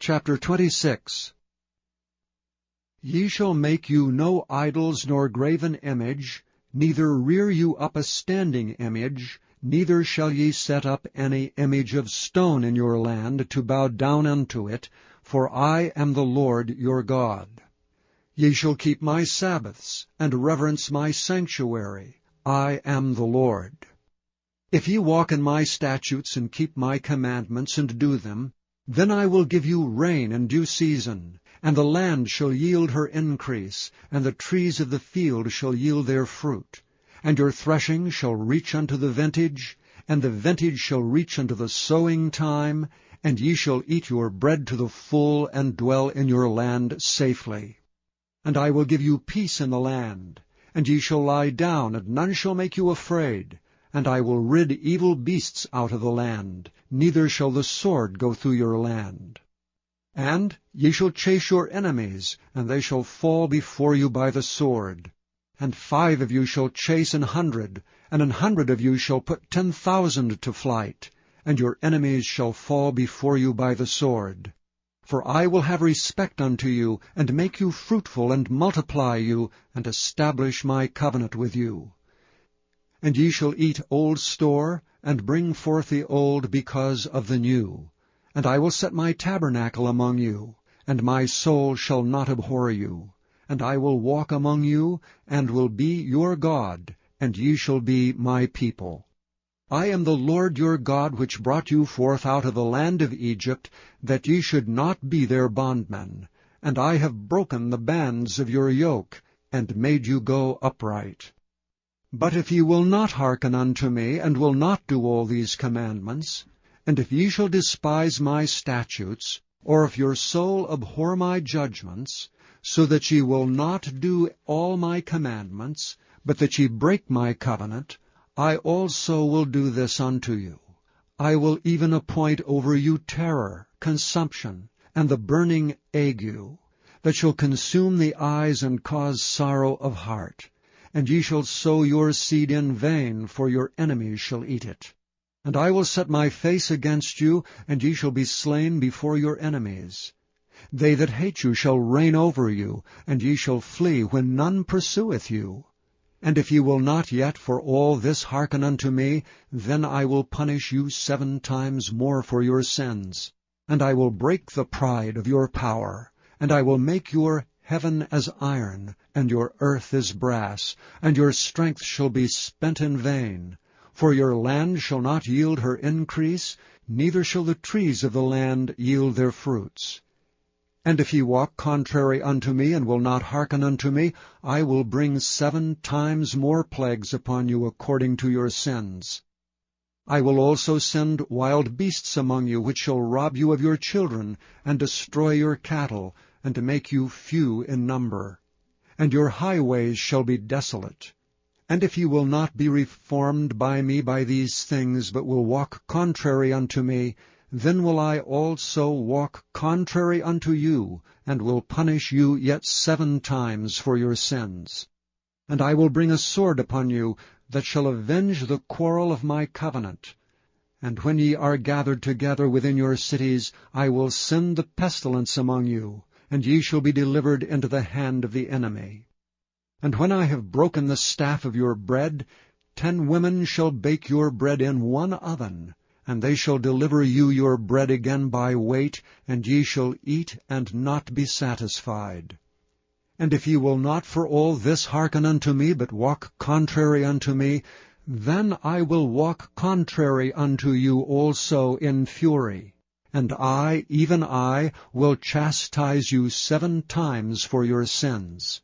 Chapter 26. Ye shall make you no idols nor graven image, neither rear you up a standing image, neither shall ye set up any image of stone in your land to bow down unto it, for I am the Lord your God. Ye shall keep my Sabbaths, and reverence my sanctuary. I am the Lord. If ye walk in my statutes, and keep my commandments, and do them, then I will give you rain in due season, and the land shall yield her increase, and the trees of the field shall yield their fruit. And your threshing shall reach unto the vintage, and the vintage shall reach unto the sowing time, and ye shall eat your bread to the full, and dwell in your land safely. And I will give you peace in the land, and ye shall lie down, and none shall make you afraid. And I will rid evil beasts out of the land, neither shall the sword go through your land. And ye shall chase your enemies, and they shall fall before you by the sword. And 5 of you shall chase 100, and 100 of you shall put 10,000 to flight, and your enemies shall fall before you by the sword. For I will have respect unto you, and make you fruitful, and multiply you, and establish my covenant with you. And ye shall eat old store, and bring forth the old because of the new. And I will set my tabernacle among you, and my soul shall not abhor you. And I will walk among you, and will be your God, and ye shall be my people. I am the Lord your God, which brought you forth out of the land of Egypt, that ye should not be their bondmen. And I have broken the bands of your yoke, and made you go upright. But if ye will not hearken unto me, and will not do all these commandments, and if ye shall despise my statutes, or if your soul abhor my judgments, so that ye will not do all my commandments, but that ye break my covenant, I also will do this unto you. I will even appoint over you terror, consumption, and the burning ague, that shall consume the eyes and cause sorrow of heart. And ye shall sow your seed in vain, for your enemies shall eat it. And I will set my face against you, and ye shall be slain before your enemies. They that hate you shall reign over you, and ye shall flee when none pursueth you. And if ye will not yet for all this hearken unto me, then I will punish you 7 times more for your sins. And I will break the pride of your power, and I will make your heaven as iron, and your earth as brass, and your strength shall be spent in vain. For your land shall not yield her increase, neither shall the trees of the land yield their fruits. And if ye walk contrary unto me, and will not hearken unto me, I will bring 7 times more plagues upon you according to your sins. I will also send wild beasts among you, which shall rob you of your children, and destroy your cattle, and to make you few in number. And your highways shall be desolate. And if ye will not be reformed by me by these things, but will walk contrary unto me, then will I also walk contrary unto you, and will punish you yet 7 times for your sins. And I will bring a sword upon you, that shall avenge the quarrel of my covenant. And when ye are gathered together within your cities, I will send the pestilence among you, and ye shall be delivered into the hand of the enemy. And when I have broken the staff of your bread, 10 women shall bake your bread in 1 oven, and they shall deliver you your bread again by weight, and ye shall eat and not be satisfied. And if ye will not for all this hearken unto me, but walk contrary unto me, then I will walk contrary unto you also in fury. And I, even I, will chastise you 7 times for your sins.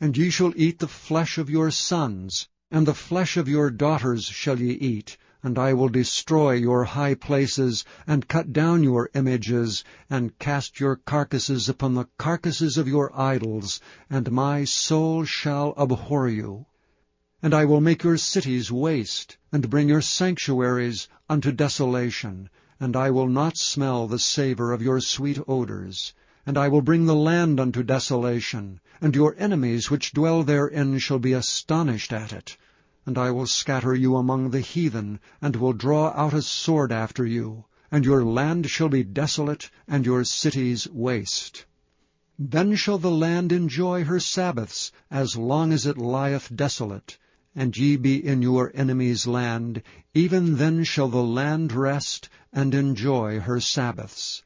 And ye shall eat the flesh of your sons, and the flesh of your daughters shall ye eat, and I will destroy your high places, and cut down your images, and cast your carcasses upon the carcasses of your idols, and my soul shall abhor you. And I will make your cities waste, and bring your sanctuaries unto desolation, and I will not smell the savour of your sweet odours. And I will bring the land unto desolation, and your enemies which dwell therein shall be astonished at it. And I will scatter you among the heathen, and will draw out a sword after you, and your land shall be desolate, and your cities waste. Then shall the land enjoy her Sabbaths, as long as it lieth desolate, and ye be in your enemy's land, even then shall the land rest, and enjoy her Sabbaths.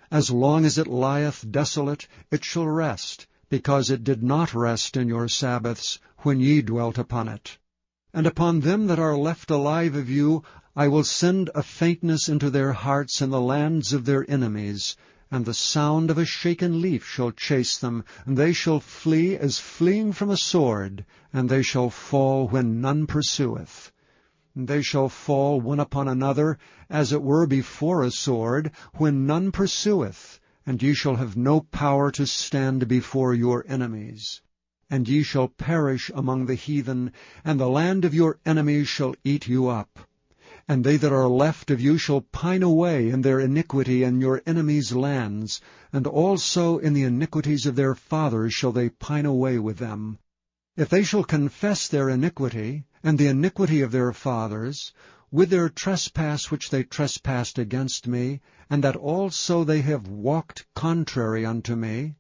As long as it lieth desolate, it shall rest, because it did not rest in your Sabbaths, when ye dwelt upon it. And upon them that are left alive of you I will send a faintness into their hearts in the lands of their enemies, and the sound of a shaken leaf shall chase them, and they shall flee as fleeing from a sword, and they shall fall when none pursueth. And they shall fall one upon another, as it were before a sword, when none pursueth, and ye shall have no power to stand before your enemies. And ye shall perish among the heathen, and the land of your enemies shall eat you up. And they that are left of you shall pine away in their iniquity in your enemies' lands, and also in the iniquities of their fathers shall they pine away with them. If they shall confess their iniquity, and the iniquity of their fathers, with their trespass which they trespassed against me, and that also they have walked contrary unto me,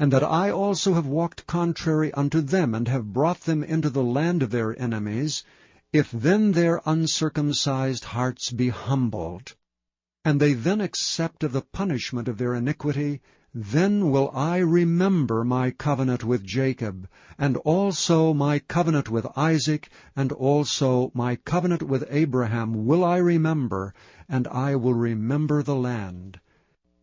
and that I also have walked contrary unto them, and have brought them into the land of their enemies, if then their uncircumcised hearts be humbled, and they then accept of the punishment of their iniquity, then will I remember my covenant with Jacob, and also my covenant with Isaac, and also my covenant with Abraham will I remember, and I will remember the land.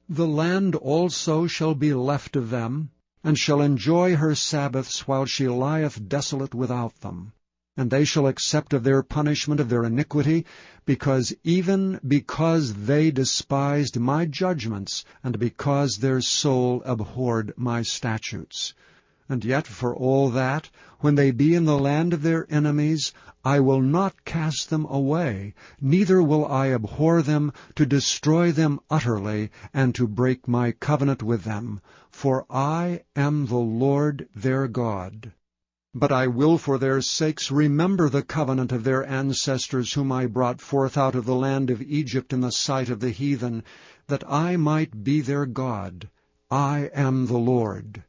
The land also shall be left of them, and shall enjoy her Sabbaths while she lieth desolate without them. And they shall accept of their punishment of their iniquity, because they despised my judgments, and because their soul abhorred my statutes. And yet for all that, when they be in the land of their enemies, I will not cast them away, neither will I abhor them, to destroy them utterly, and to break my covenant with them. For I am the Lord their God. But I will for their sakes remember the covenant of their ancestors, whom I brought forth out of the land of Egypt in the sight of the heathen, that I might be their God. I am the Lord.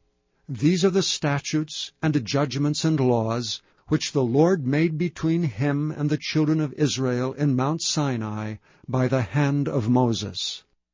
These are the statutes and judgments and laws, which the Lord made between him and the children of Israel in Mount Sinai by the hand of Moses.